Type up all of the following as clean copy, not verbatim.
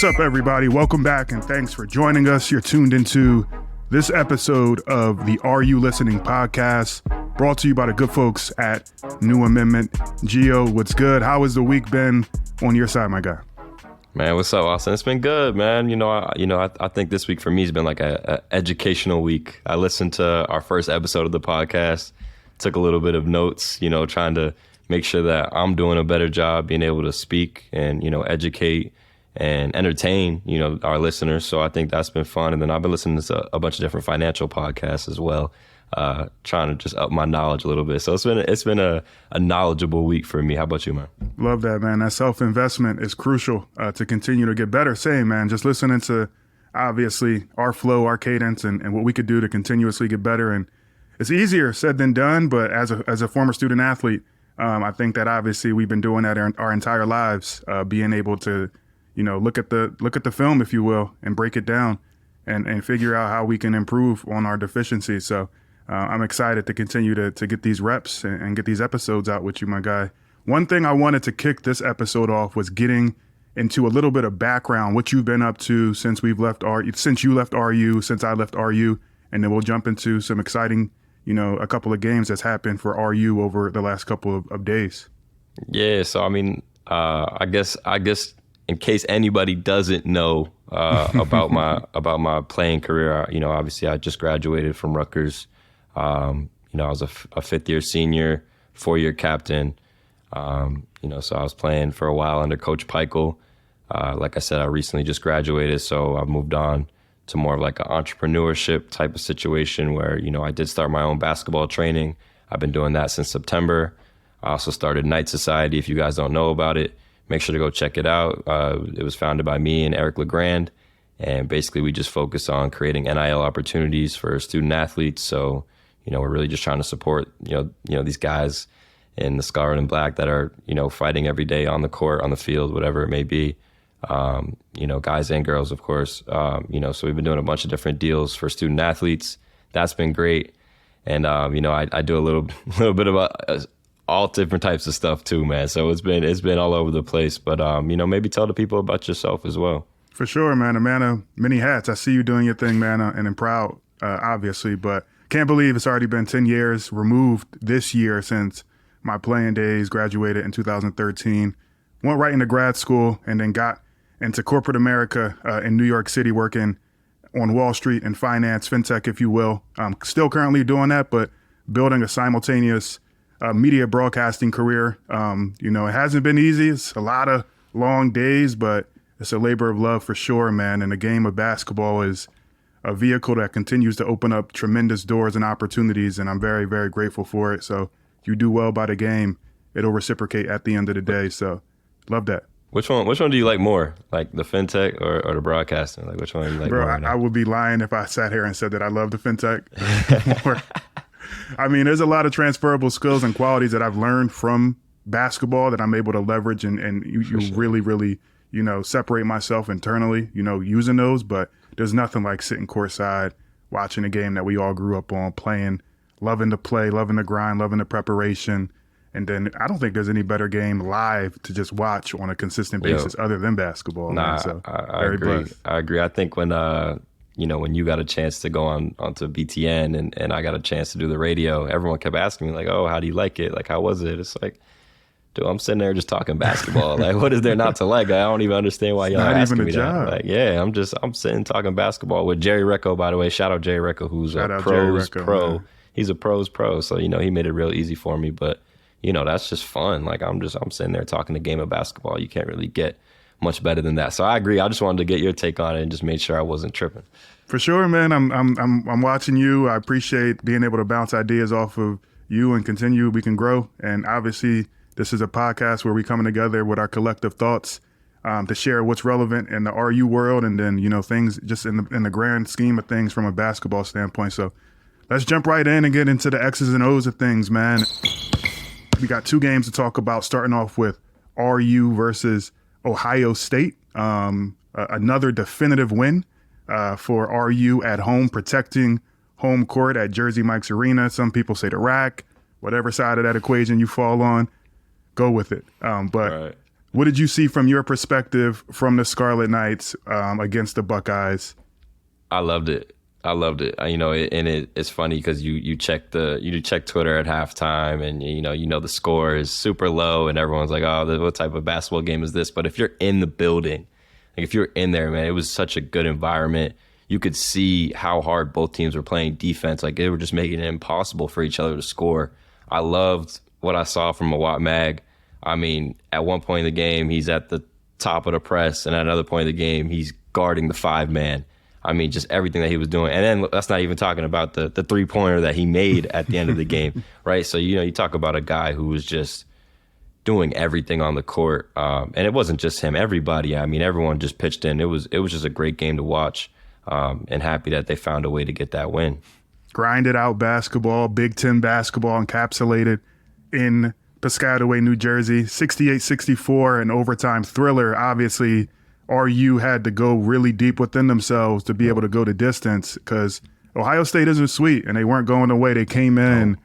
What's up, everybody? Welcome back, and thanks for joining us. You're tuned into this episode of the Are You Listening podcast, brought to you by the good folks at New Amendment. Geo, what's good? How has the week been on your side, my guy? Man, what's up, Austin? It's been good, man. I think this week for me has been like a educational week. I listened to our first episode of the podcast, took a little bit of notes, trying to make sure that I'm doing a better job being able to speak and, educate and entertain, our listeners. So I think that's been fun. And then I've been listening to a bunch of different financial podcasts as well, trying to just up my knowledge a little bit. So it's been a knowledgeable week for me. How about you, man? Love that, man. That self-investment is crucial to continue to get better. Same, man. Just listening to, obviously, our flow, our cadence, and what we could do to continuously get better. And it's easier said than done, but as a former student athlete, I think that obviously we've been doing that our entire lives, being able to look at the film, if you will, and break it down and figure out how we can improve on our deficiencies. So I'm excited to continue to get these reps and get these episodes out with you, my guy. One thing I wanted to kick this episode off was getting into a little bit of background, what you've been up to since you left RU, since I left RU, and then we'll jump into some exciting, a couple of games that's happened for RU over the last couple of days. Yeah, so I mean, I guess in case anybody doesn't know about my playing career, obviously I just graduated from Rutgers. I was a fifth-year senior, 4-year captain. So I was playing for a while under Coach Peichel. Like I said, I recently just graduated, so I've moved on to more of like an entrepreneurship type of situation where, I did start my own basketball training. I've been doing that since September. I also started Night Society. If you guys don't know about it, make sure to go check it out. It was founded by me and Eric LeGrand. And basically we just focus on creating NIL opportunities for student athletes. So, we're really just trying to support, these guys in the scarlet and black that are, fighting every day on the court, on the field, whatever it may be. Guys and girls, of course. So we've been doing a bunch of different deals for student athletes. That's been great. And, I do a little bit of all different types of stuff too, man. So it's been all over the place. But, maybe tell the people about yourself as well. For sure, man. A man of many hats. I see you doing your thing, man, and I'm proud, obviously. But can't believe it's already been 10 years removed this year since my playing days, graduated in 2013, went right into grad school, and then got into corporate America in New York City, working on Wall Street in finance, fintech, if you will. I'm still currently doing that, but building a simultaneous media broadcasting career. It hasn't been easy. It's a lot of long days, but it's a labor of love for sure, man. And the game of basketball is a vehicle that continues to open up tremendous doors and opportunities, and I'm very, very grateful for it. So if you do well by the game, it'll reciprocate at the end of the day. So love that. Which one do you like more, like the fintech or the broadcasting? Like which one do you like Bro, more? I would be lying if I sat here and said that I love the fintech more. I mean, there's a lot of transferable skills and qualities that I've learned from basketball that I'm able to leverage and sure. really, separate myself internally, using those. But there's nothing like sitting courtside, watching a game that we all grew up on, playing, loving to play, loving the grind, loving the preparation. And then I don't think there's any better game live to just watch on a consistent basis other than basketball. Nah, man. So I agree. Blessed. I agree. I think when when you got a chance to go onto BTN and I got a chance to do the radio, everyone kept asking me like, "Oh, how do you like it? Like, how was it?" It's like, dude, I'm sitting there just talking basketball. Like, what is there not to like? I don't even understand why y'all asking me that. Like, yeah, I'm sitting talking basketball with Jerry Recco, by the way. Shout out Jerry Recco, who's a pros pro. Man. He's a pros pro, so he made it real easy for me. But that's just fun. Like I'm sitting there talking the game of basketball. You can't really get much better than that. So I agree. I just wanted to get your take on it and just made sure I wasn't tripping. For sure, man. I'm watching you. I appreciate being able to bounce ideas off of you and continue. We can grow. And obviously, this is a podcast where we're coming together with our collective thoughts to share what's relevant in the RU world, and then things just in the grand scheme of things from a basketball standpoint. So let's jump right in and get into the X's and O's of things, man. We got 2 games to talk about, starting off with RU versus Ohio State. Another definitive win for RU at home, protecting home court at Jersey Mike's Arena. Some people say the rack, whatever side of that equation you fall on, go with it. But right. What did you see from your perspective from the Scarlet Knights against the Buckeyes? I loved it. It's funny because you check Twitter at halftime, and the score is super low, and everyone's like, oh, what type of basketball game is this? But if you're in the building, like if you're in there, man, it was such a good environment. You could see how hard both teams were playing defense. Like they were just making it impossible for each other to score. I loved what I saw from Mawot Mag. I mean, at one point in the game, he's at the top of the press, and at another point in the game, he's guarding the 5-man. I mean, just everything that he was doing. And then that's not even talking about the three-pointer that he made at the end of the game, right? So, you talk about a guy who was just doing everything on the court. And it wasn't just him. Everybody, I mean, everyone just pitched in. It was just a great game to watch, and happy that they found a way to get that win. Grinded out basketball, Big Ten basketball encapsulated in Piscataway, New Jersey, 68-64, an overtime thriller. Obviously, RU had to go really deep within themselves to be able to go the distance because Ohio State isn't sweet, and they weren't going away. They came in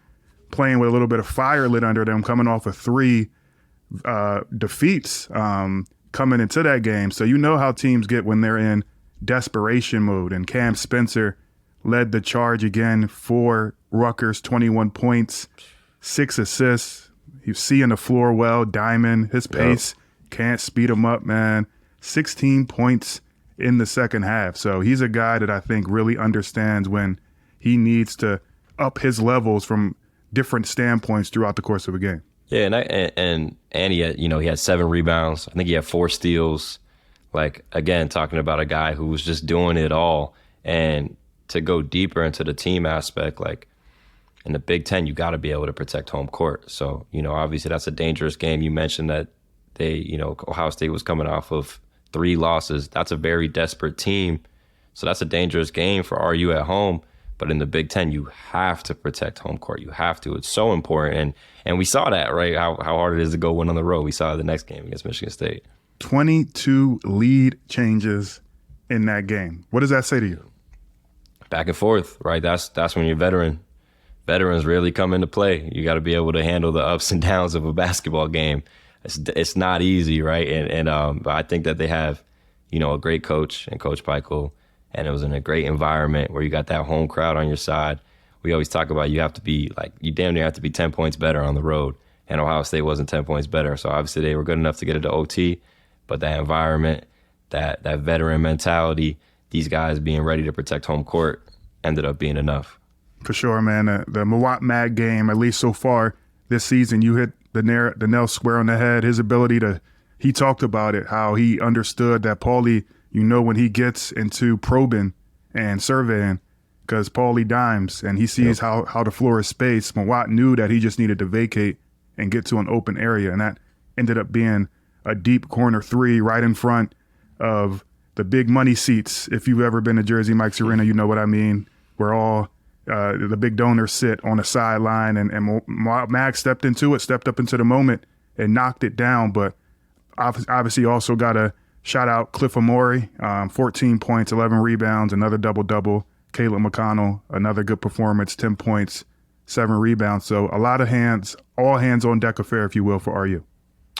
playing with a little bit of fire lit under them, coming off of 3 defeats coming into that game. So you know how teams get when they're in desperation mode, and Cam Spencer led the charge again for Rutgers, 21 points, 6 assists. He's seeing the floor well. Diamond, his pace, can't speed him up, man. 16 points in the second half. So he's a guy that I think really understands when he needs to up his levels from different standpoints throughout the course of a game. Yeah, and he had, he had 7 rebounds. I think he had 4 steals. Like, again, talking about a guy who was just doing it all. And to go deeper into the team aspect, like in the Big Ten, you got to be able to protect home court. So, obviously that's a dangerous game. You mentioned that Ohio State was coming off of 3 losses. That's a very desperate team. So that's a dangerous game for RU at home. But in the Big Ten, you have to protect home court. You have to. It's so important. And we saw that, right? How hard it is to go win on the road. We saw it the next game against Michigan State. 22 lead changes in that game. What does that say to you? Back and forth, right? That's when you're veterans really come into play. You got to be able to handle the ups and downs of a basketball game. It's not easy, right? And I think that they have, a great coach and Coach Peichel, and it was in a great environment where you got that home crowd on your side. We always talk about you damn near have to be 10 points better on the road, and Ohio State wasn't 10 points better. So obviously they were good enough to get it to OT, but that environment, that veteran mentality, these guys being ready to protect home court ended up being enough. For sure, man. The Mawot Mag game, at least so far this season, you hit the nail square on the head. His ability he talked about it, how he understood that Paulie, when he gets into probing and surveying, because Paulie dimes and he sees how the floor is spaced. Mawot knew that he just needed to vacate and get to an open area, and that ended up being a deep corner 3 right in front of the big money seats. If you've ever been to Jersey Mike's Arena, you know what I mean. Where all the big donors sit on the sideline, and Mag stepped up into the moment and knocked it down. But obviously also got to shout out Cliff Amore, 14 points, 11 rebounds, another double-double. Caleb McConnell, another good performance, 10 points, 7 rebounds. So a lot of all hands on deck affair, if you will, for RU.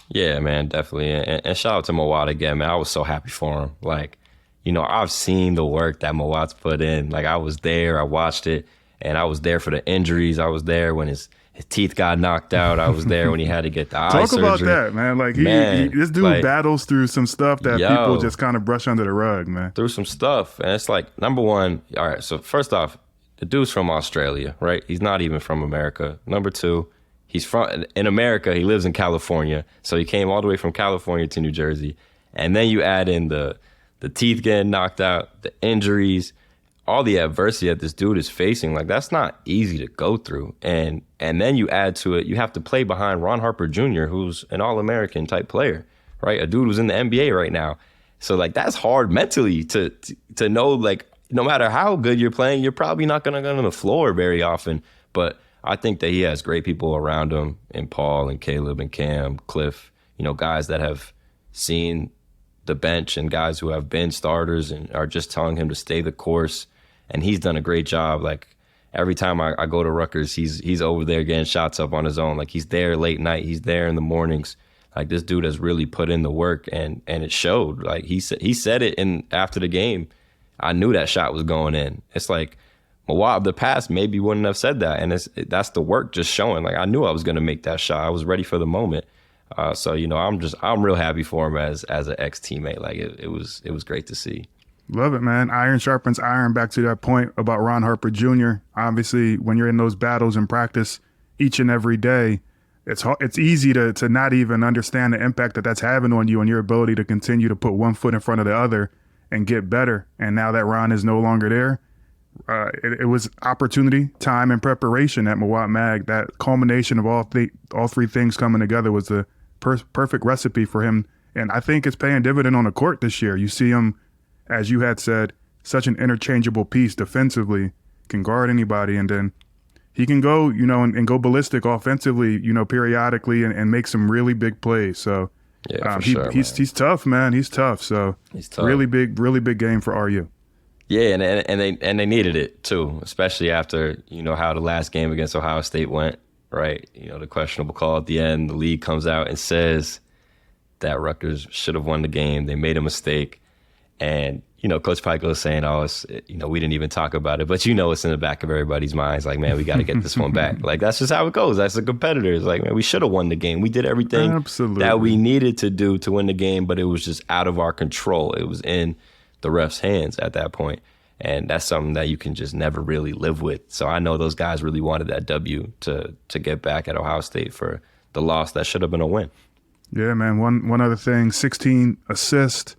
Yeah, man, definitely. And shout out to Mawot again, man. I was so happy for him. Like, I've seen the work that Mawot's put in. Like, I was there, I watched it, and I was there for the injuries. I was there when his teeth got knocked out. I was there when he had to get the eye surgery. Talk about that, man. Like, this dude battles through some stuff that people just kind of brush under the rug, man. Through some stuff. And it's like, number one, all right, so first off, the dude's from Australia, right? He's not even from America. Number 2, he's in America, he lives in California. So he came all the way from California to New Jersey. And then you add in the teeth getting knocked out, the injuries, all the adversity that this dude is facing. Like, that's not easy to go through. And then you add to it, you have to play behind Ron Harper Jr., who's an All-American type player, right? A dude who's in the NBA right now. So, like, that's hard mentally to know, like, no matter how good you're playing, you're probably not going to go on the floor very often. But I think that he has great people around him, and Paul and Caleb and Cam, Cliff, guys that have seen the bench and guys who have been starters and are just telling him to stay the course. And he's done a great job. Like, every time I go to Rutgers, he's over there getting shots up on his own. Like, he's there late night. He's there in the mornings. Like, this dude has really put in the work, and it showed. Like, he said it in after the game. I knew that shot was going in. It's like, Mawab, the past maybe wouldn't have said that, and that's the work just showing. Like, I knew I was going to make that shot. I was ready for the moment. So, you know, I'm real happy for him as an ex-teammate. Like, it was great to see. Love it, man. Iron sharpens iron. Back to that point about Ron Harper Jr. Obviously, when you're in those battles in practice each and every day, it's easy to not even understand the impact that that's having on you and your ability to continue to put one foot in front of the other and get better. And now that Ron is no longer there, it was opportunity, time, and preparation at Mawab Mag. That culmination of all three things coming together was the perfect recipe for him. And I think it's paying dividend on the court this year. You see him, as you had said, such an interchangeable piece defensively, can guard anybody, and then he can go, you know, and go ballistic offensively, you know, periodically and make some really big plays. So yeah, he's tough, man. He's tough. So he's tough. Really big game for RU. Yeah, and they needed it too, especially after, you know, how the last game against Ohio State went, right? You know, the questionable call at the end, the league comes out and says that Rutgers should have won the game. They made a mistake. And, you know, Coach Pike was saying, you know, we didn't even talk about it. But, you know, it's in the back of everybody's minds. Like, man, we got to get this one back. Like, that's just how it goes. That's the competitors. Like, man, we should have won the game. We did everything that we needed to do to win the game, but it was just out of our control. It was in the ref's hands at that point. And that's something that you can just never really live with. So I know those guys really wanted that W to get back at Ohio State for the loss that should have been a win. Yeah, man. One other thing, 16 assists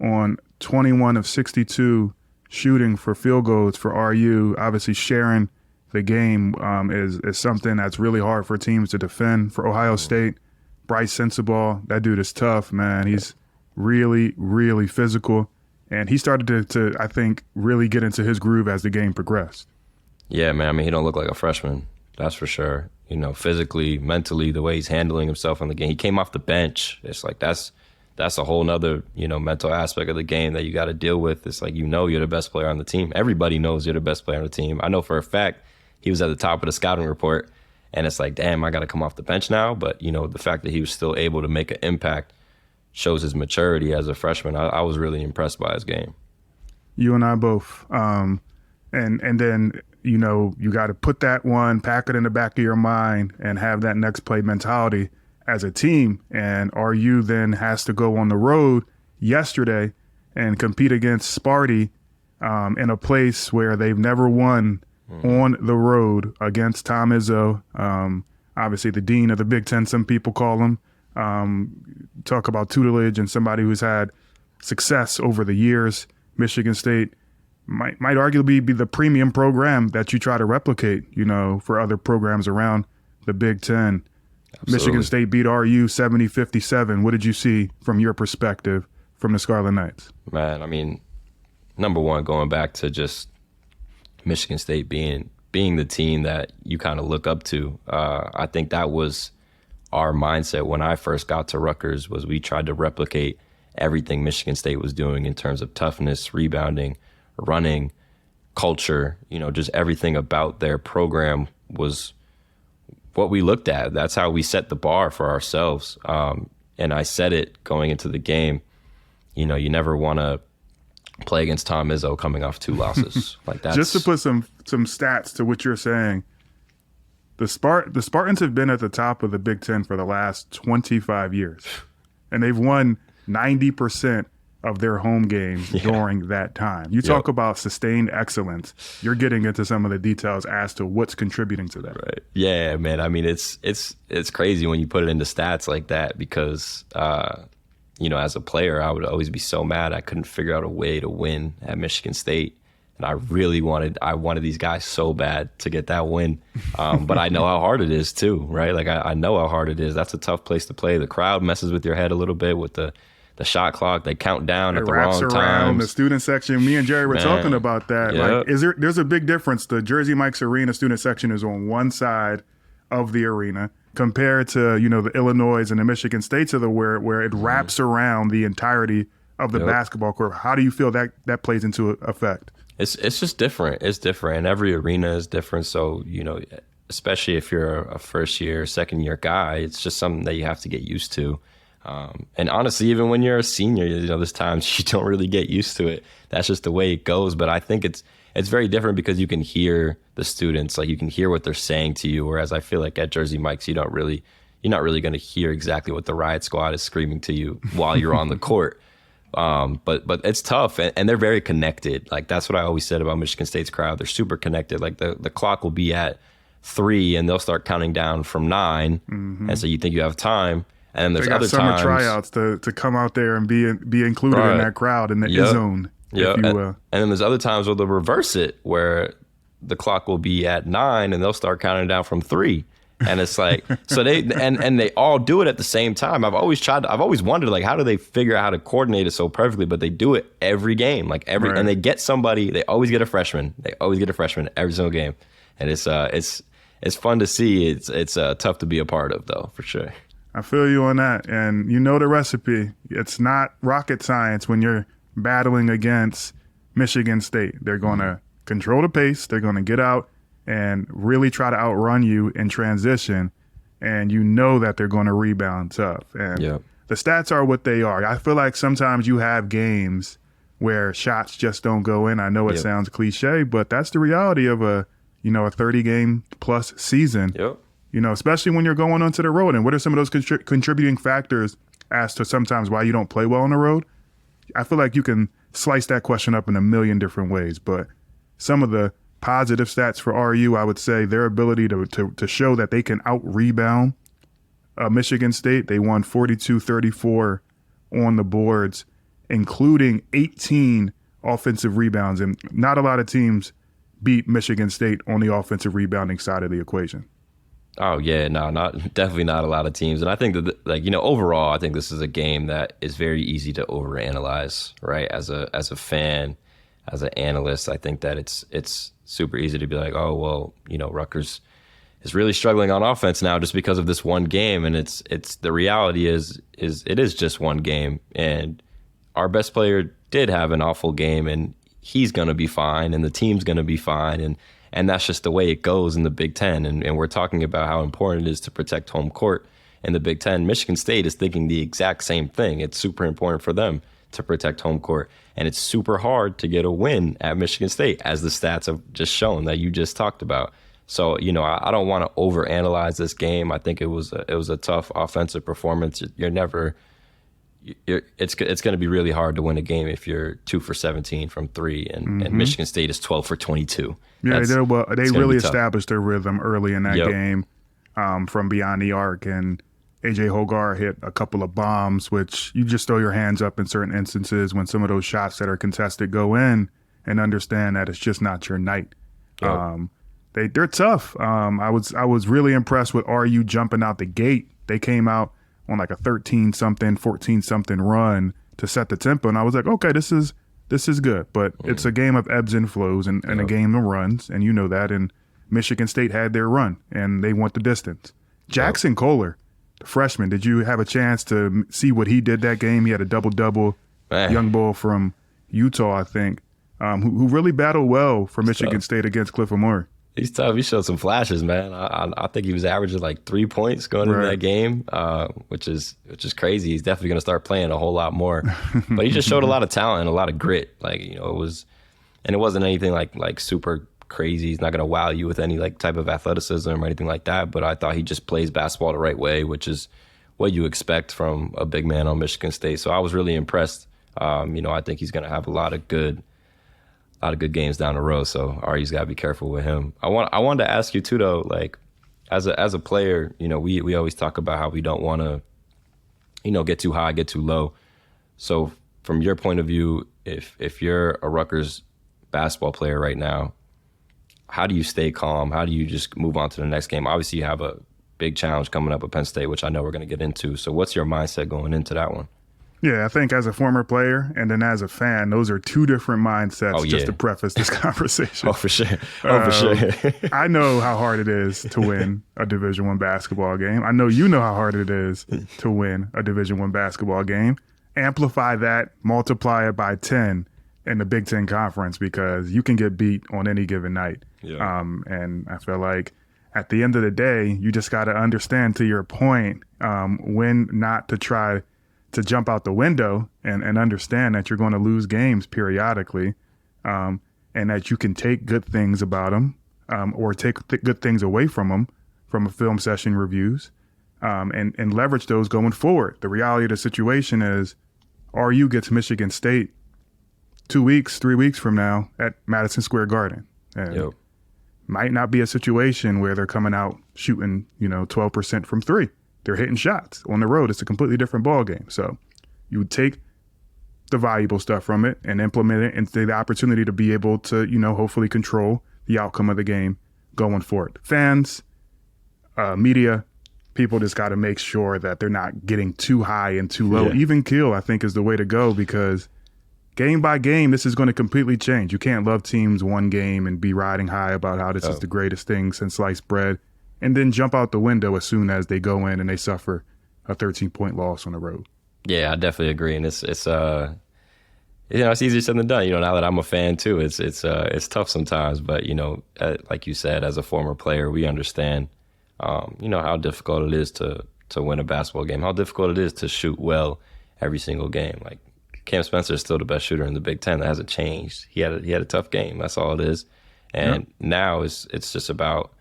on 21 of 62 shooting for field goals for RU. Obviously, sharing the game is something that's really hard for teams to defend. For Ohio State, Bryce Sensabaugh, that dude is tough, man. He's really, really physical. And he started to, I think, really get into his groove as the game progressed. Yeah, man. I mean, he don't look like a freshman. That's for sure. You know, physically, mentally, the way he's handling himself in the game. He came off the bench. It's like that's a whole nother, you know, mental aspect of the game that you got to deal with. It's like, you know, you're the best player on the team. Everybody knows you're the best player on the team. I know for a fact he was at the top of the scouting report, and it's like, damn, I got to come off the bench now. But, you know, the fact that he was still able to make an impact shows his maturity as a freshman. I was really impressed by his game. You and I both. And then, you know, you got to put that one, pack it in the back of your mind, and have that next play mentality as a team. And RU then has to go on the road yesterday and compete against Sparty in a place where they've never won on the road against Tom Izzo. Obviously the dean of the Big Ten, some people call him. Talk about tutelage and somebody who's had success over the years. Michigan State might arguably be the premium program that you try to replicate, you know, for other programs around the Big Ten. Absolutely. Michigan State beat RU 70-57. What did you see from your perspective from the Scarlet Knights? Man, I mean, number one, going back to just Michigan State being the team that you kind of look up to, I think that was our mindset when I first got to Rutgers. Was we tried to replicate everything Michigan State was doing in terms of toughness, rebounding, running, culture, you know, just everything about their program was what we looked at. That's how we set the bar for ourselves. And I said it going into the game, you know, you never want to play against Tom Izzo coming off 2 losses. Like that. Just to put some stats to what you're saying, the Spartans have been at the top of the Big Ten for the last 25 years, and they've won 90% of their home games during that time. You talk about sustained excellence. You're getting into some of the details as to what's contributing to that. Right. Yeah, man. I mean, it's crazy when you put it into stats like that because, you know, as a player, I would always be so mad I couldn't figure out a way to win at Michigan State. And I wanted these guys so bad to get that win. But I know how hard it is too, right? Like I know how hard it is. That's a tough place to play. The crowd messes with your head a little bit with the shot clock. They count down at the wrong times. The student section. Me and Jerry were talking about that. Yep. Like, there's a big difference. The Jersey Mike's Arena student section is on one side of the arena compared to, you know, the Illinois and the Michigan States of the where it wraps around the entirety of the basketball court. How do you feel that plays into effect? It's just different. It's different, and every arena is different. So, you know, especially if you're a first year, second year guy, it's just something that you have to get used to. And honestly, even when you're a senior, there's times you don't really get used to it. That's just the way it goes. But I think it's very different because you can hear the students, like you can hear what they're saying to you. Whereas I feel like at Jersey Mike's, you're not really going to hear exactly what the riot squad is screaming to you while you're on the court. But it's tough, and they're very connected. Like that's what I always said about Michigan State's crowd. They're super connected. Like the clock will be at 3 and they'll start counting down from 9. And so you think you have time. And then there's they got other summer times, tryouts to come out there and be included in that crowd in the zone, if you will. And then there's other times where they'll reverse it, where the clock will be at 9 and they'll start counting down from 3. And it's like, so they they all do it at the same time. I've always wondered, like, how do they figure out how to coordinate it so perfectly? But they do it every game, like and they get somebody. They always get a freshman. They always get a freshman every single game, and it's fun to see. It's tough to be a part of, though, for sure. I feel you on that. And you know the recipe. It's not rocket science when you're battling against Michigan State. They're going to control the pace. They're going to get out and really try to outrun you in transition. And you know that they're going to rebound tough. And the stats are what they are. I feel like sometimes you have games where shots just don't go in. I know it sounds cliche, but that's the reality of a 30-game plus season. Especially when you're going onto the road. And what are some of those contributing factors as to sometimes why you don't play well on the road? I feel like you can slice that question up in a million different ways. But some of the positive stats for RU, I would say their ability to show that they can out-rebound Michigan State. They won 42-34 on the boards, including 18 offensive rebounds. And not a lot of teams beat Michigan State on the offensive rebounding side of the equation. Oh yeah, no, definitely not a lot of teams. And I think that overall, I think this is a game that is very easy to overanalyze, right? As a fan, as an analyst, I think that it's super easy to be like, oh well, Rutgers is really struggling on offense now just because of this one game. And it's the reality is it is just one game, and our best player did have an awful game, and he's gonna be fine, and the team's gonna be fine, and that's just the way it goes in the Big Ten. And we're talking about how important it is to protect home court in the Big Ten. Michigan State is thinking the exact same thing. It's super important for them to protect home court. And it's super hard to get a win at Michigan State, as the stats have just shown that you just talked about. So, I don't want to overanalyze this game. I think it was a tough offensive performance. It's going to be really hard to win a game if you're 2 for 17 from 3, and Michigan State is 12 for 22. Yeah, they really established their rhythm early in that game from beyond the arc, and AJ Hogar hit a couple of bombs, which you just throw your hands up in certain instances when some of those shots that are contested go in, and understand that it's just not your night. They're tough. I was really impressed with RU jumping out the gate. They came out on like a 13-something, 14-something run to set the tempo, and I was like, okay, this is good. But it's a game of ebbs and flows and a game of runs, and you know that. And Michigan State had their run, and they went the distance. Jackson Kohler, the freshman, did you have a chance to see what he did that game? He had a double-double, young bull from Utah, I think, who really battled well for Michigan State against Cliff Amore. He's tough. He showed some flashes, man. I think he was averaging like 3 points going into that game, which is crazy. He's definitely going to start playing a whole lot more. But he just showed a lot of talent and a lot of grit. It wasn't anything like super crazy. He's not going to wow you with any like type of athleticism or anything like that. But I thought he just plays basketball the right way, which is what you expect from a big man on Michigan State. So I was really impressed. I think he's going to have a lot of good games down the road, so RU's got to be careful with him. I wanted to ask you too, though, like as a player, we always talk about how we don't want to, get too high, get too low. So from your point of view, if you're a Rutgers basketball player right now, how do you stay calm? How do you just move on to the next game? Obviously, you have a big challenge coming up at Penn State, which I know we're going to get into. So what's your mindset going into that one? Yeah, I think as a former player and then as a fan, those are two different mindsets, just to preface this conversation. Oh, for sure. For sure. I know how hard it is to win a Division I basketball game. I know you know how hard it is to win a Division I basketball game. Amplify that, multiply it by 10 in the Big Ten Conference, because you can get beat on any given night. Yeah. And I feel like at the end of the day, you just got to understand, to your point, when not to try to jump out the window and understand that you're going to lose games periodically, and that you can take good things about them, or take good things away from them from a film session reviews, and leverage those going forward. The reality of the situation is RU gets Michigan State 2 weeks, 3 weeks from now at Madison Square Garden. And might not be a situation where they're coming out shooting, 12% from three. They're hitting shots on the road. It's a completely different ball game. So you would take the valuable stuff from it and implement it into the opportunity to be able to, hopefully control the outcome of the game going forward. Fans, media, people just got to make sure that they're not getting too high and too low. Yeah. Even keel, I think, is the way to go, because game by game, this is going to completely change. You can't love teams one game and be riding high about how this is the greatest thing since sliced bread, and then jump out the window as soon as they go in and they suffer a 13-point loss on the road. Yeah, I definitely agree, and it's easier said than done. Now that I'm a fan too, it's tough sometimes. But like you said, as a former player, we understand, how difficult it is to win a basketball game, how difficult it is to shoot well every single game. Like Cam Spencer is still the best shooter in the Big Ten. That hasn't changed. He had a tough game. That's all it is. And now it's just about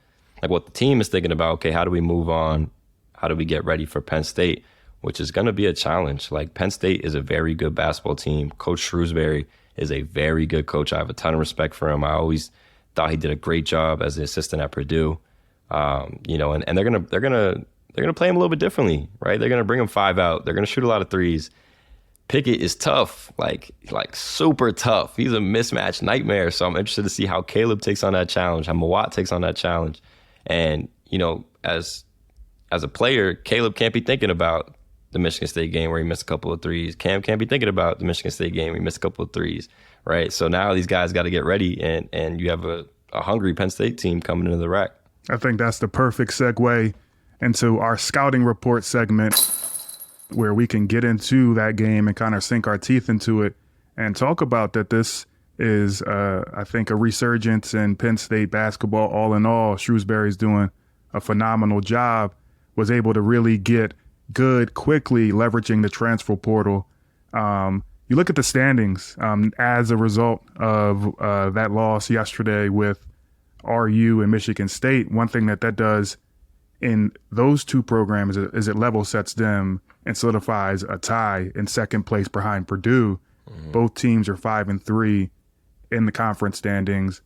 like what the team is thinking about. Okay, how do we move on? How do we get ready for Penn State, which is going to be a challenge. Like Penn State is a very good basketball team. Coach Shrewsbury is a very good coach. I have a ton of respect for him. I always thought he did a great job as the assistant at Purdue. And they're gonna play him a little bit differently, right? They're gonna bring him 5 out. They're gonna shoot a lot of threes. Pickett is tough, like super tough. He's a mismatch nightmare. So I'm interested to see how Caleb takes on that challenge, how Mawat takes on that challenge. And as a player, Caleb can't be thinking about the Michigan State game where he missed a couple of threes. Cam can't be thinking about the Michigan State game where he missed a couple of threes, right? So now these guys got to get ready, and you have a hungry Penn State team coming into the rack. I think that's the perfect segue into our scouting report segment, where we can get into that game and kind of sink our teeth into it and talk about that this is, I think, a resurgence in Penn State basketball. All in all, Shrewsbury's doing a phenomenal job, was able to really get good quickly, leveraging the transfer portal. You look at the standings as a result of that loss yesterday with RU and Michigan State. One thing that does in those two programs is it level sets them and solidifies a tie in second place behind Purdue. Mm-hmm. Both teams are 5-3 in the conference standings.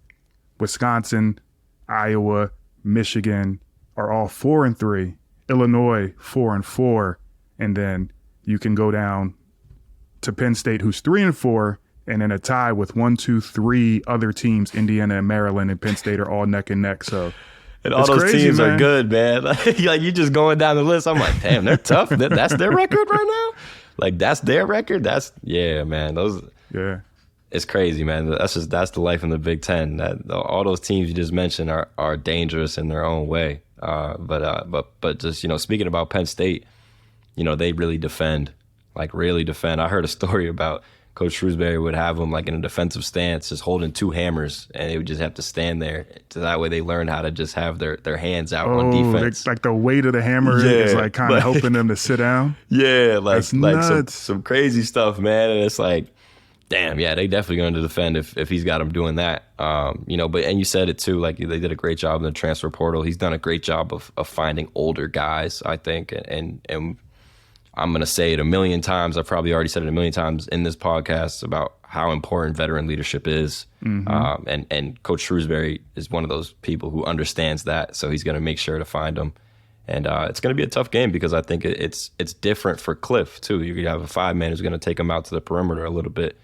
Wisconsin, Iowa, Michigan are all 4-3. Illinois 4-4, and then you can go down to Penn State, who's 3-4, and then a tie with 1, 2, 3 other teams. Indiana and Maryland and Penn State are all neck and neck. So, and all those crazy, teams man. are good, man. Like you just going down the list. I'm like, damn, they're tough. That's their record right now. Like that's their record. Man. It's crazy, man. That's the life in the Big Ten. All those teams you just mentioned are dangerous in their own way. But just, speaking about Penn State, they really defend. I heard a story about Coach Shrewsbury would have them like in a defensive stance, just holding 2 hammers, and they would just have to stand there. So that way they learn how to just have their hands out on defense. Like the weight of the hammer is like kind of helping them to sit down. Yeah, That's like nuts. some crazy stuff, man. And it's like, damn, yeah, they definitely going to defend if he's got them doing that. But you said it too, like they did a great job in the transfer portal. He's done a great job of finding older guys, I think, and I'm going to say it a million times. I've probably already said it a million times in this podcast about how important veteran leadership is. Mm-hmm. And Coach Shrewsbury is one of those people who understands that. So he's going to make sure to find them. And it's going to be a tough game because I think it's different for Cliff too. You have a 5-man who's going to take him out to the perimeter a little bit.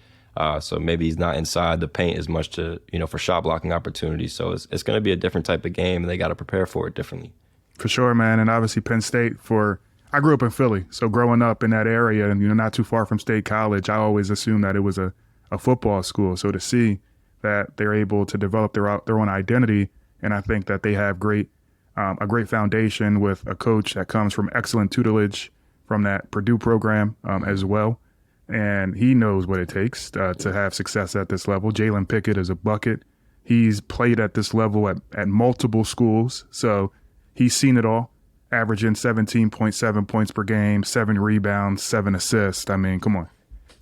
So maybe he's not inside the paint as much for shot blocking opportunities. So it's going to be a different type of game, and they got to prepare for it differently. For sure, man. And obviously Penn State I grew up in Philly, so growing up in that area and, not too far from State College, I always assumed that it was a football school. So to see that they're able to develop their own identity, and I think that they have a great foundation with a coach that comes from excellent tutelage from that Purdue program as well. And he knows what it takes to have success at this level. Jalen Pickett is a bucket. He's played at this level at multiple schools, so he's seen it all. averaging 17.7 points per game, 7 rebounds, 7 assists. I mean, come on.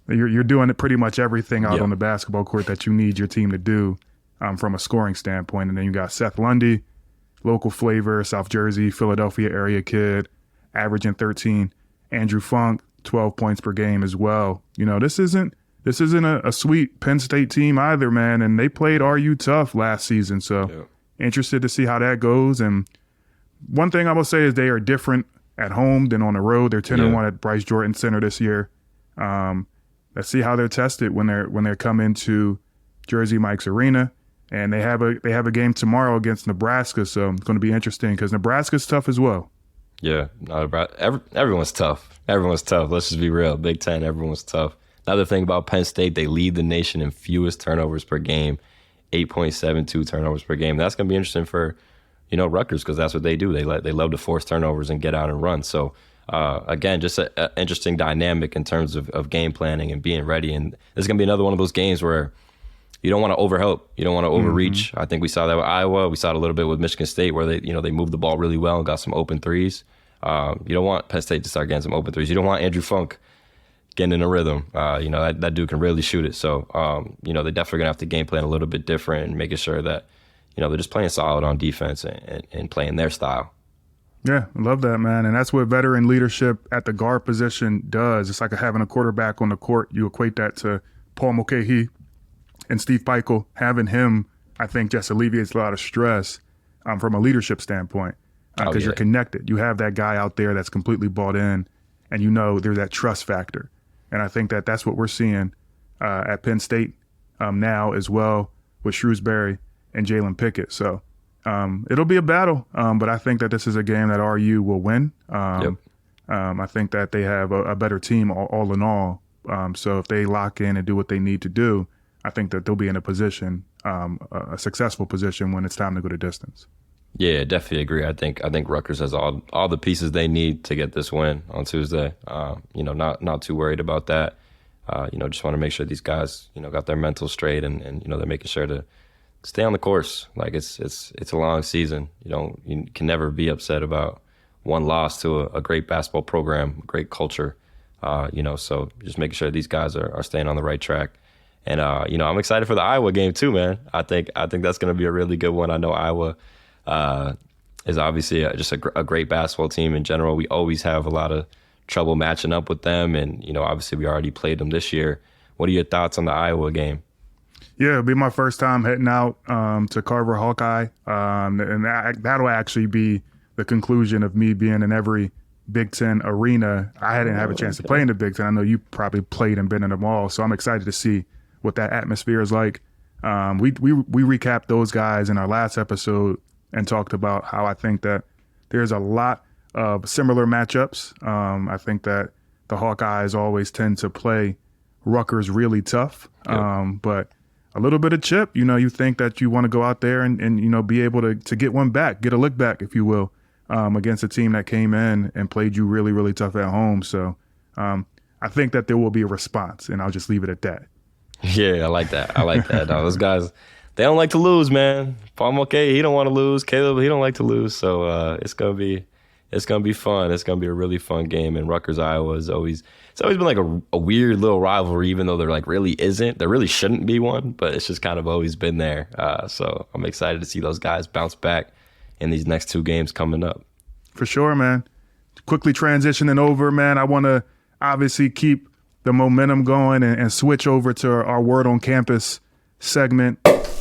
You're doing pretty much everything out on the basketball court that you need your team to do from a scoring standpoint. And then you got Seth Lundy, local flavor, South Jersey, Philadelphia area kid, averaging 13. Andrew Funk, 12 points per game as well. You know, this isn't a sweet Penn State team either, man. And they played RU tough last season. So interested to see how that goes. And one thing I will say is they are different at home than on the road. They're 10-1 at Bryce Jordan Center this year. Let's see how they're tested when they're coming to Jersey Mike's Arena. And they have a game tomorrow against Nebraska. So it's going to be interesting because Nebraska's tough as well. Yeah, everyone's tough. Everyone's tough. Let's just be real. Big Ten, everyone's tough. Another thing about Penn State, they lead the nation in fewest turnovers per game, 8.72 turnovers per game. That's going to be interesting for, Rutgers because that's what they do. They love to force turnovers and get out and run. So, again, just an interesting dynamic in terms of game planning and being ready. And this is going to be another one of those games where you don't want to overhelp. You don't want to overreach. I think we saw that with Iowa. We saw it a little bit with Michigan State where they moved the ball really well and got some open threes. You don't want Penn State to start getting some open threes. You don't want Andrew Funk getting in a rhythm. That dude can really shoot it. So, they're definitely going to have to game plan a little bit different and making sure that, they're just playing solid on defense and playing their style. Yeah, I love that, man. And that's what veteran leadership at the guard position does. It's like having a quarterback on the court. You equate that to Paul Mulcahy and Steve Peichel. Having him, I think, just alleviates a lot of stress from a leadership standpoint because you're connected. You have that guy out there that's completely bought in, and there's that trust factor. And I think that that's what we're seeing at Penn State now as well with Shrewsbury and Jalen Pickett. So it'll be a battle, but I think that this is a game that RU will win. I think that they have a better team all in all. So if they lock in and do what they need to do, I think that they'll be in a position, a successful position when it's time to go to distance. Yeah, definitely agree. I think Rutgers has all the pieces they need to get this win on Tuesday. Not too worried about that. Just want to make sure these guys, got their mental straight and they're making sure to stay on the course. Like it's a long season. You can never be upset about one loss to a great basketball program, great culture. So just making sure these guys are staying on the right track. And I'm excited for the Iowa game too, man. I think that's going to be a really good one. I know Iowa is obviously just a great basketball team in general. We always have a lot of trouble matching up with them, and obviously we already played them this year. What are your thoughts on the Iowa game? Yeah, it'll be my first time heading out to Carver Hawkeye, and that'll actually be the conclusion of me being in every Big Ten arena. I didn't have a chance to play in the Big Ten. I know you probably played and been in them all, so I'm excited to see what that atmosphere is like. We recapped those guys in our last episode and talked about how I think that there's a lot of similar matchups. I think that the Hawkeyes always tend to play Rutgers really tough, but a little bit of chip. You think that you want to go out there and be able to get one back, get a lick back, if you will, against a team that came in and played you really, really tough at home. So I think that there will be a response, and I'll just leave it at that. Yeah, I like that. No, those guys, they don't like to lose, man. Paul Mulcahy, he don't want to lose. Caleb, he don't like to lose. So it's gonna be fun. It's gonna be a really fun game. And Rutgers, Iowa it's always been like a weird little rivalry, even though there like really isn't. There really shouldn't be one, but it's just kind of always been there. So I'm excited to see those guys bounce back in these next two games coming up. For sure, man. Quickly transitioning over, man. I want to obviously keep the momentum going and switch over to our Word on Campus segment.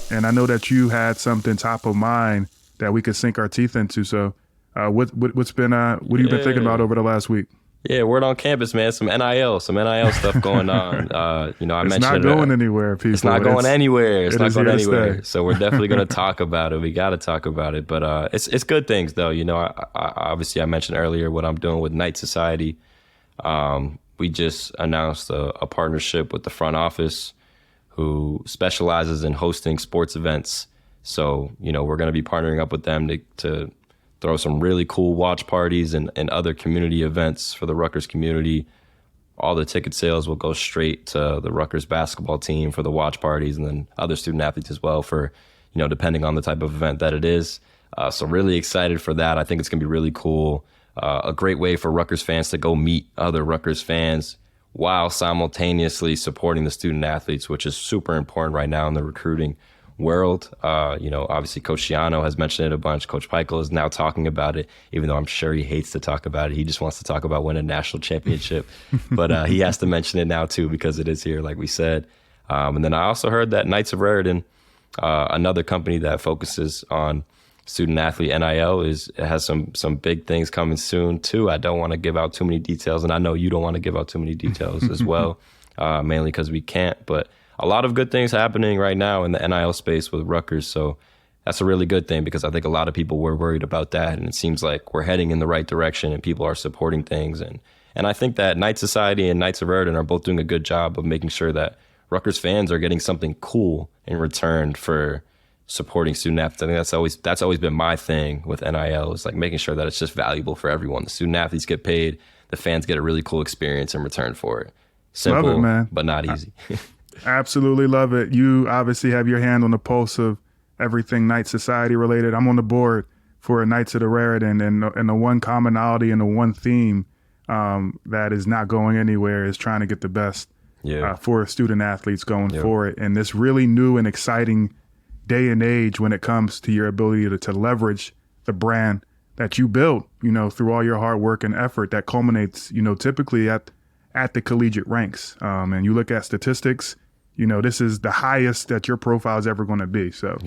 And I know that you had something top of mind that we could sink our teeth into. So what have you been thinking about over the last week? Yeah, Word on Campus, man. Some NIL stuff going on. I mentioned it's not going anywhere, people. It's not going anywhere. It's not going anywhere. So we're definitely going to talk about it. We got to talk about it. But it's good things, though. Obviously, I mentioned earlier what I'm doing with Knight Society. We just announced a partnership with the front office who specializes in hosting sports events. So, we're going to be partnering up with them to throw some really cool watch parties and other community events for the Rutgers community. All the ticket sales will go straight to the Rutgers basketball team for the watch parties, and then other student athletes as well for, depending on the type of event that it is. So really excited for that. I think it's going to be really cool. a great way for Rutgers fans to go meet other Rutgers fans while simultaneously supporting the student athletes, which is super important right now in the recruiting world. Obviously Coach Shiano has mentioned it a bunch. Coach Peichel is now talking about it, even though I'm sure he hates to talk about it. He just wants to talk about winning a national championship. But he has to mention it now too, because it is here, like we said. And then I also heard that Knights of Raritan, another company that focuses on student athlete NIL, has some big things coming soon too. I don't want to give out too many details, and I know you don't want to give out too many details as well, mainly because we can't. But a lot of good things happening right now in the NIL space with Rutgers, so that's a really good thing, because I think a lot of people were worried about that, and it seems like we're heading in the right direction and people are supporting things. And I think that Knight Society and Knights of Raritan are both doing a good job of making sure that Rutgers fans are getting something cool in return for supporting student athletes. I think that's always been my thing with NIL, is like making sure that it's just valuable for everyone. The student athletes get paid, the fans get a really cool experience in return for it. Simple, love it, man. But not easy. Absolutely love it. You obviously have your hand on the pulse of everything Knight Society related. I'm on the board for Knights of the Raritan, and the one commonality and the one theme that is not going anywhere is trying to get the best for student athletes going forward. And this really new and exciting day and age when it comes to your ability to leverage the brand that you built, through all your hard work and effort that culminates, typically at the collegiate ranks. And you look at statistics, this is the highest that your profile is ever going to be. So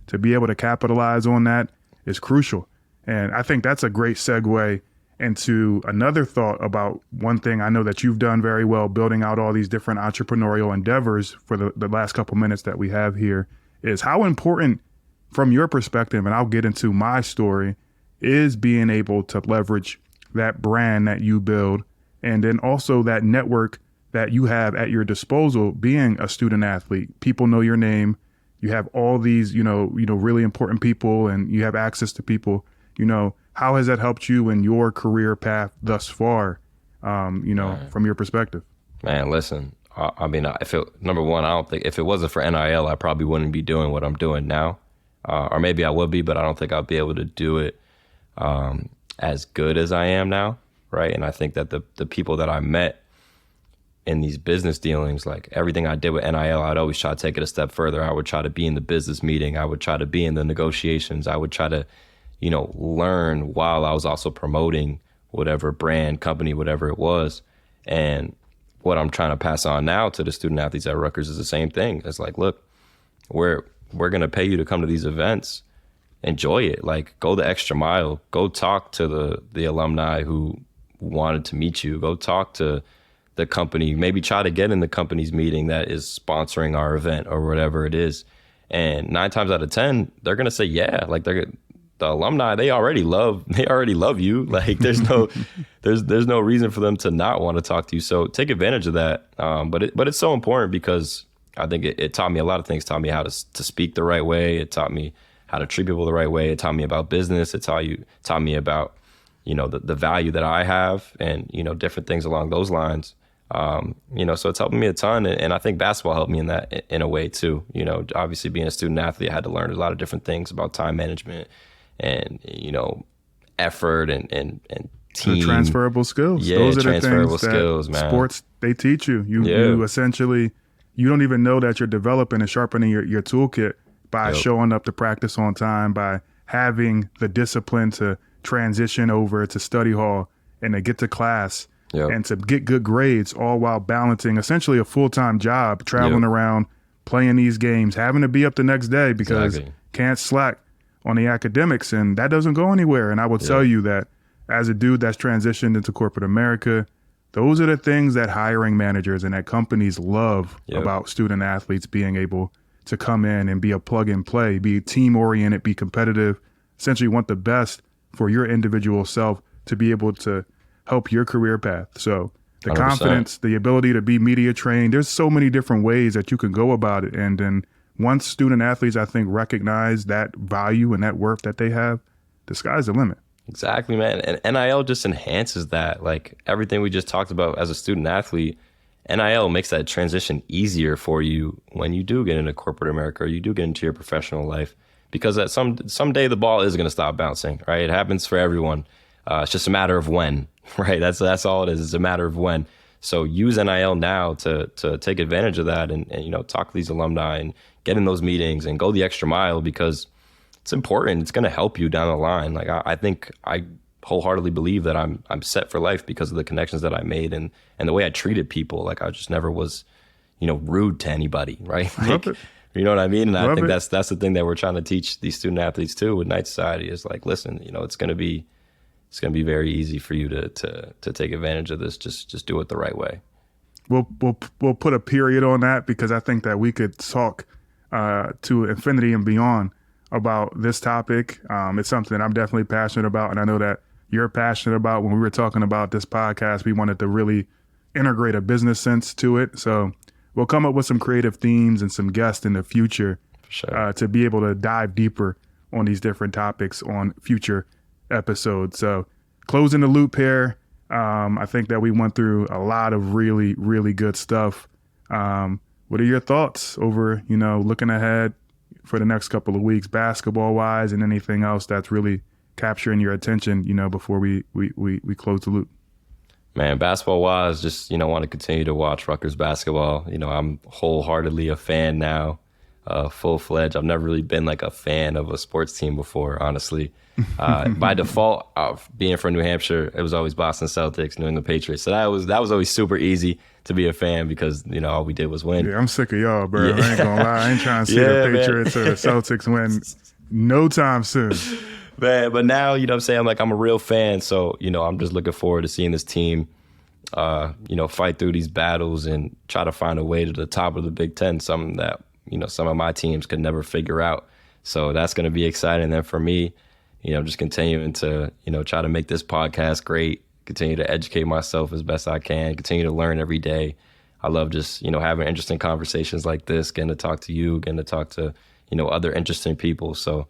to be able to capitalize on that is crucial. And I think that's a great segue into another thought about one thing I know that you've done very well, building out all these different entrepreneurial endeavors for the last couple minutes that we have here, is how important, from your perspective, and I'll get into my story, is being able to leverage that brand that you build, and then also that network that you have at your disposal, being a student athlete. People know your name. You have all these, really important people, and you have access to people. How has that helped you in your career path thus far, from your perspective? Man, listen, I feel, number one, I don't think, if it wasn't for NIL, I probably wouldn't be doing what I'm doing now. Or maybe I would be, but I don't think I'll be able to do it as good as I am now, right? And I think that the people that I met in these business dealings, like everything I did with NIL, I'd always try to take it a step further. I would try to be in the business meeting. I would try to be in the negotiations. I would try to, learn while I was also promoting whatever brand, company, whatever it was. And what I'm trying to pass on now to the student athletes at Rutgers is the same thing. It's like, look, we're going to pay you to come to these events. Enjoy it. Like, go the extra mile. Go talk to the alumni who wanted to meet you. Go talk to the company. Maybe try to get in the company's meeting that is sponsoring our event or whatever it is. And 9 times out of 10, they're going to say, yeah, like the alumni, they already love you. Like there's no reason for them to not want to talk to you. So take advantage of that. But it's so important, because I think it taught me a lot of things. It taught me how to speak the right way. It taught me how to treat people the right way. It taught me about business. It taught me about, the value that I have, and, different things along those lines. So it's helping me a ton. And I think basketball helped me in that, in a way too. Obviously being a student athlete, I had to learn a lot of different things about time management and, effort and team. The transferable skills. Yeah, those are transferable the things skills, that man. Sports, they teach you. You essentially, you don't even know that you're developing and sharpening your toolkit by showing up to practice on time, by having the discipline to transition over to study hall and to get to class and to get good grades, all while balancing essentially a full-time job, traveling around, playing these games, having to be up the next day because can't slack on the academics, and that doesn't go anywhere. And I will tell you that as a dude that's transitioned into corporate America, those are the things that hiring managers and that companies love about student athletes being able to come in and be a plug and play, be team oriented, be competitive, essentially want the best for your individual self to be able to help your career path. So the 100%. Confidence, the ability to be media trained, there's so many different ways that you can go about it. And then once student athletes, I think, recognize that value and that worth that they have, the sky's the limit. Exactly, man. And NIL just enhances that. Like everything we just talked about as a student athlete, NIL makes that transition easier for you when you do get into corporate America or you do get into your professional life, because at someday the ball is going to stop bouncing, right? It happens for everyone. It's just a matter of when, right? That's all it is. It's a matter of when. So use NIL now to take advantage of that and talk to these alumni and get in those meetings and go the extra mile, because it's important. It's going to help you down the line. Like I think I wholeheartly believe that I'm set for life because of the connections that I made and the way I treated people. Like I just never was, rude to anybody, right? Like, you know what I mean? And I think that's the thing that we're trying to teach these student athletes too with Night Society is like, listen, it's going to be very easy for you to take advantage of this. Just do it the right way. We'll put a period on that, because I think that we could talk to infinity and beyond about this topic. It's something I'm definitely passionate about, and I know that you're passionate about. When we were talking about this podcast, we wanted to really integrate a business sense to it. So we'll come up with some creative themes and some guests in the future to be able to dive deeper on these different topics on future episodes. So closing the loop here, I think that we went through a lot of really, really good stuff. What are your thoughts over, looking ahead for the next couple of weeks, basketball wise, and anything else that's really capturing your attention, before we close the loop? Man, basketball wise, just, want to continue to watch Rutgers basketball. I'm wholeheartedly a fan now, full fledged. I've never really been like a fan of a sports team before, honestly. By default, being from New Hampshire, it was always Boston Celtics, New England Patriots. So that was always super easy to be a fan, because, all we did was win. Yeah, I'm sick of y'all, bro. Yeah. I ain't gonna lie. I ain't trying to see the Patriots or the Celtics win no time soon. Man, but now, I'm saying, I'm a real fan. So, I'm just looking forward to seeing this team, fight through these battles and try to find a way to the top of the Big Ten, something that, some of my teams could never figure out. So that's going to be exciting. And then for me, just continuing to, try to make this podcast great, continue to educate myself as best I can, continue to learn every day. I love just, having interesting conversations like this, getting to talk to you, getting to talk to, other interesting people. So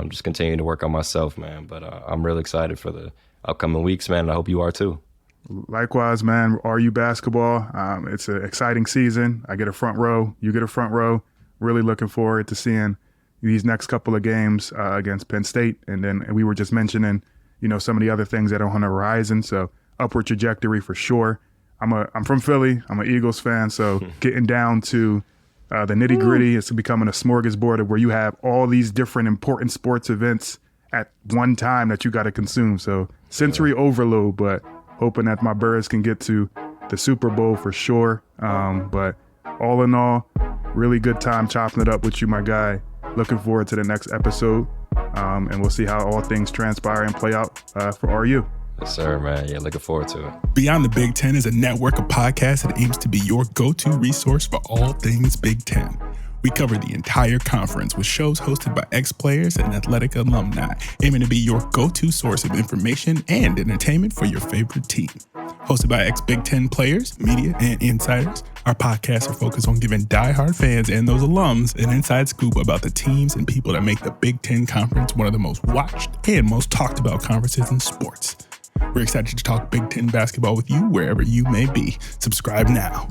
just continuing to work on myself, man. But I'm really excited for the upcoming weeks, man. And I hope you are too. Likewise, man. RU basketball. It's an exciting season. I get a front row. You get a front row. Really looking forward to seeing these next couple of games against Penn State. And then we were just mentioning, some of the other things that are on the horizon. So upward trajectory for sure. I'm from Philly. I'm an Eagles fan. So getting down to the nitty gritty, it's becoming a smorgasbord of where you have all these different important sports events at one time that you got to consume. So sensory overload, but hoping that my Birds can get to the Super Bowl for sure. But all in all, really good time chopping it up with you, my guy. Looking forward to the next episode. And we'll see how all things transpire and play out for RU. Yes, sir, man. Yeah, looking forward to it. Beyond the Big Ten is a network of podcasts that aims to be your go-to resource for all things Big Ten. We cover the entire conference with shows hosted by ex-players and athletic alumni, aiming to be your go-to source of information and entertainment for your favorite team. Hosted by ex-Big Ten players, media, and insiders, our podcasts are focused on giving diehard fans and those alums an inside scoop about the teams and people that make the Big Ten Conference one of the most watched and most talked about conferences in sports. We're excited to talk Big Ten basketball with you wherever you may be. Subscribe now.